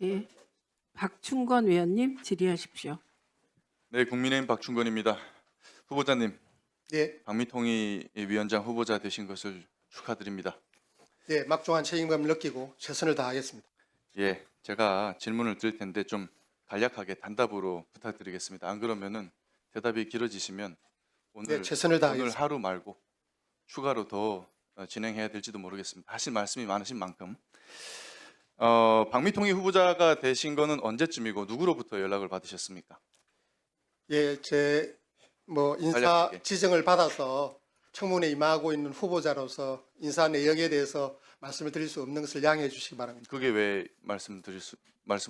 예, 박충건 의원님 질의하십시오. 네, 국민의힘 박충건입니다. 후보자님, 네, 박미통이 위원장 후보자 되신 것을 축하드립니다. 네, 막중한 책임감을 느끼고 최선을 다하겠습니다. 예, 제가 질문을 드릴 텐데 좀 간략하게 단답으로 부탁드리겠습니다. 안 그러면은 대답이 길어지시면 오늘 네, 최선을 다하겠습니다. 하루 말고 추가로 더 진행해야 될지도 모르겠습니다. 하실 말씀이 많으신 만큼. 박미통이 후보자가 되신 거는 언제쯤이고 누구로부터 연락을 받으셨습니까? 예, 제 인사 간략하게. 지정을 받아서 청문회에 임하고 있는 후보자로서 인사 내역에 대해서 말씀을 드릴 수 없는 것을 양해해 주시기 바랍니다. 그게 왜 말씀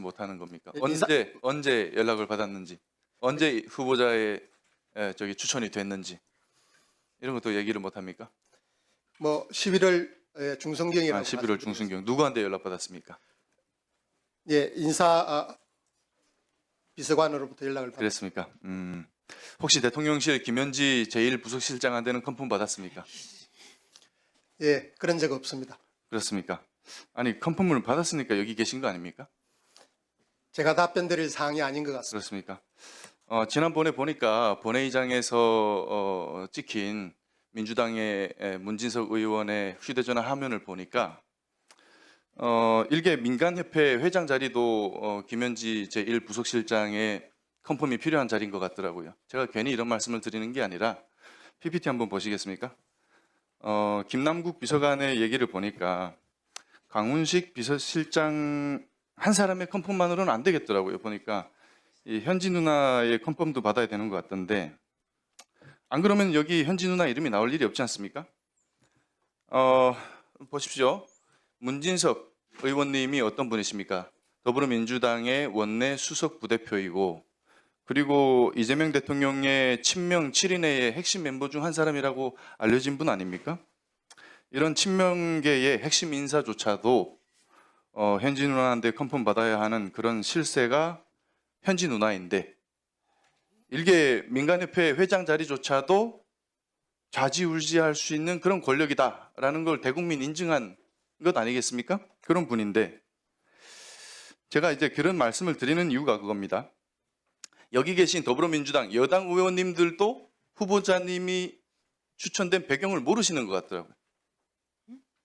못 하는 겁니까? 예, 언제 연락을 받았는지, 언제 후보자의 추천이 됐는지 이런 것도 얘기를 못 합니까? 11월 중순경이라고 11월 중순경 누구한테 연락 받았습니까? 예, 인사 비서관으로부터 연락을 받았습니다. 그랬습니까? 혹시 대통령실 김현지 제1부속실장한테는 컨펌 받았습니까? 예, 그런 적 없습니다. 그렇습니까? 아니 컨펌을 받았으니까 여기 계신 거 아닙니까? 제가 답변 드릴 사항이 아닌 것 같습니다. 그렇습니까? 지난번에 보니까 본회의장에서 찍힌 민주당의 문진석 의원의 휴대전화 화면을 보니까 일개 민간협회 회장 자리도 김현지 제1부속실장의 컨펌이 필요한 자리인 것 같더라고요. 제가 괜히 이런 말씀을 드리는 게 아니라 PPT 한번 보시겠습니까? 김남국 비서관의 얘기를 보니까 강훈식 비서실장 한 사람의 컨펌만으로는 안 되겠더라고요. 보니까 이 현지 누나의 컨펌도 받아야 되는 것 같던데 안 그러면 여기 현지 누나 이름이 나올 일이 없지 않습니까? 보십시오. 문진석 의원님이 어떤 분이십니까? 더불어민주당의 원내 수석 부대표이고 그리고 이재명 대통령의 친명 7인회의 핵심 멤버 중 한 사람이라고 알려진 분 아닙니까? 이런 친명계의 핵심 인사조차도 현지 누나한테 컨펌 받아야 하는 그런 실세가 현지 누나인데 일개 민간협회 회장 자리조차도 좌지우지할 수 있는 그런 권력이다라는 걸 대국민 인증한 것 아니겠습니까? 그런 분인데 제가 이제 그런 말씀을 드리는 이유가 그겁니다. 여기 계신 더불어민주당 여당 의원님들도 후보자님이 추천된 배경을 모르시는 것 같더라고요.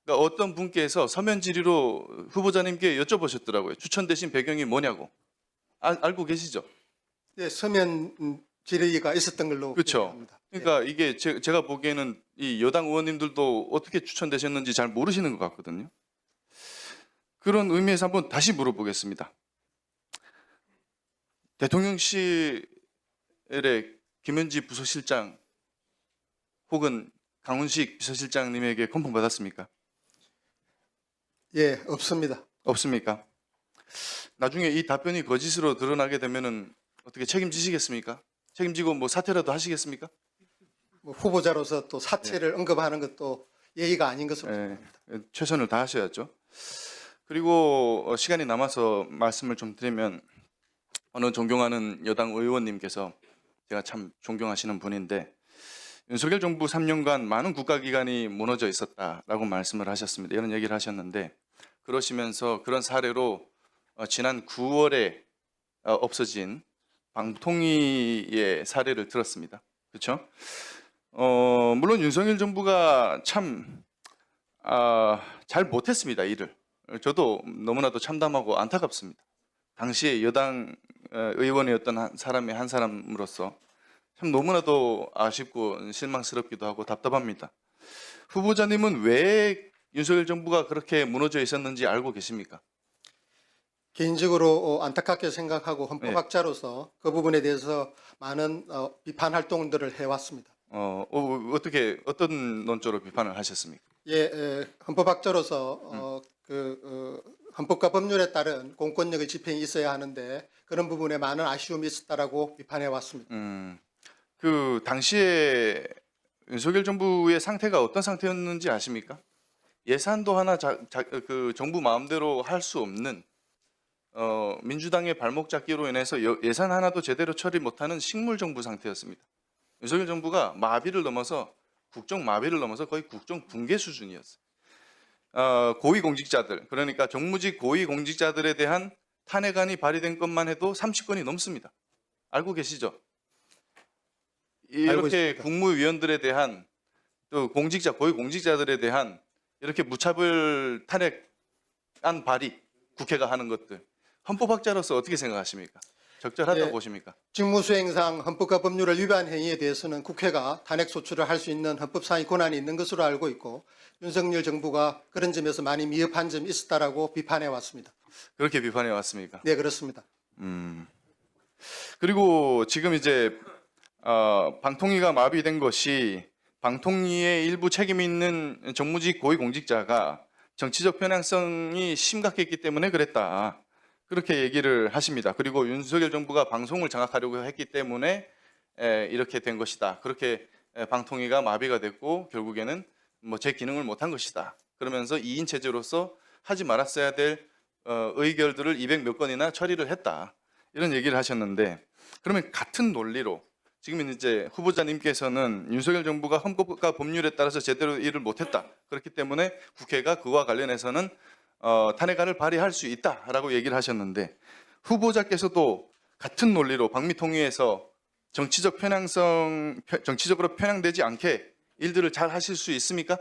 그러니까 어떤 분께서 서면 질의로 후보자님께 여쭤보셨더라고요. 추천되신 배경이 뭐냐고. 알고 계시죠? 예, 서면 질의가 있었던 걸로 그렇죠. 기억합니다. 그러니까 이게 제가 보기에는 이 여당 의원님들도 어떻게 추천되셨는지 잘 모르시는 것 같거든요. 그런 의미에서 한번 다시 물어보겠습니다. 대통령실의 김현지 부서실장 혹은 강훈식 비서실장님에게 컨펌 받았습니까? 예, 없습니다. 없습니까? 나중에 이 답변이 거짓으로 드러나게 되면은 어떻게 책임지시겠습니까? 책임지고 사퇴라도 하시겠습니까? 후보자로서 또 사퇴를 언급하는 것도 예의가 아닌 것으로 생각합니다. 최선을 다하셔야죠. 그리고 시간이 남아서 말씀을 좀 드리면 어느 존경하는 여당 의원님께서 제가 참 존경하시는 분인데 윤석열 정부 3년간 많은 국가기관이 무너져 있었다라고 말씀을 하셨습니다. 이런 얘기를 하셨는데 그러시면서 그런 사례로 지난 9월에 없어진 방통위의 사례를 들었습니다. 그렇죠? 물론 윤석열 정부가 참 잘 못했습니다. 일을. 저도 너무나도 참담하고 안타깝습니다. 당시에 여당 의원이었던 사람의 한 사람으로서 참 너무나도 아쉽고 실망스럽기도 하고 답답합니다. 후보자님은 왜 윤석열 정부가 그렇게 무너져 있었는지 알고 계십니까? 개인적으로 안타깝게 생각하고 헌법학자로서 그 부분에 대해서 많은 비판 활동들을 해왔습니다. 어떻게 어떤 논조로 비판을 하셨습니까? 예, 헌법학자로서 헌법과 법률에 따른 공권력의 집행이 있어야 하는데 그런 부분에 많은 아쉬움이 있었다라고 비판해 왔습니다. 그 당시에 윤석열 정부의 상태가 어떤 상태였는지 아십니까? 예산도 하나 그 정부 마음대로 할 수 없는 민주당의 발목 잡기로 인해서 예산 하나도 제대로 처리 못하는 식물 정부 상태였습니다. 윤석열 정부가 국정 마비를 넘어서 거의 국정 붕괴 수준이었어요. 고위공직자들, 그러니까 정무직 고위공직자들에 대한 탄핵안이 발의된 것만 해도 30건이 넘습니다. 알고 계시죠? 알고 이렇게 있습니다. 국무위원들에 대한 또 공직자, 고위공직자들에 대한 이렇게 무차별 탄핵안 발의 국회가 하는 것들 헌법학자로서 어떻게 생각하십니까? 적절하다고 네. 보십니까? 직무수행상 헌법과 법률을 위반 행위에 대해서는 국회가 탄핵 소추를 할 수 있는 헌법상의 권한이 있는 것으로 알고 있고 윤석열 정부가 그런 점에서 많이 미흡한 점이 있었다라고 비판해 왔습니다. 그렇게 비판해 왔습니까? 네, 그렇습니다. 그리고 지금 이제 방통위가 마비된 것이 방통위의 일부 책임 있는 정무직 고위공직자가 정치적 편향성이 심각했기 때문에 그랬다. 그렇게 얘기를 하십니다. 그리고 윤석열 정부가 방송을 장악하려고 했기 때문에 이렇게 된 것이다. 그렇게 방통위가 마비가 됐고 결국에는 뭐 제 기능을 못한 것이다. 그러면서 2인 체제로서 하지 말았어야 될 의결들을 200몇 건이나 처리를 했다. 이런 얘기를 하셨는데 그러면 같은 논리로 지금 이제 후보자님께서는 윤석열 정부가 헌법과 법률에 따라서 제대로 일을 못했다. 그렇기 때문에 국회가 그와 관련해서는 탄핵안을 발의할 수 있다라고 얘기를 하셨는데 후보자께서도 같은 논리로 방미통위에서 정치적으로 편향되지 않게 일들을 잘 하실 수 있습니까?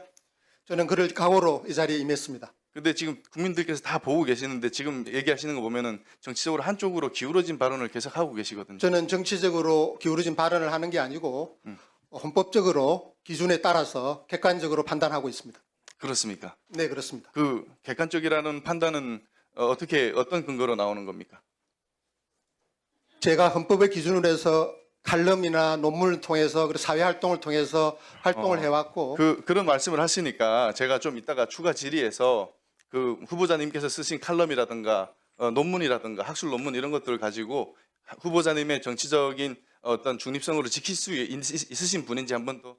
저는 그럴 각오로 이 자리에 임했습니다. 근데 지금 국민들께서 다 보고 계시는데 지금 얘기하시는 거 보면은 정치적으로 한쪽으로 기울어진 발언을 계속 하고 계시거든요. 저는 정치적으로 기울어진 발언을 하는 게 아니고 헌법적으로 기준에 따라서 객관적으로 판단하고 있습니다. 그렇습니까? 네, 그렇습니다. 그 객관적이라는 판단은 어떤 근거로 나오는 겁니까? 제가 헌법의 기준으로 해서 칼럼이나 논문을 통해서 그리고 사회 활동을 통해서 활동을 해왔고 그런 말씀을 하시니까 제가 좀 이따가 추가 질의에서 그 후보자님께서 쓰신 칼럼이라든가 논문이라든가 학술 논문 이런 것들을 가지고 후보자님의 정치적인 어떤 중립성으로 지킬 수 있으신 분인지 한번 더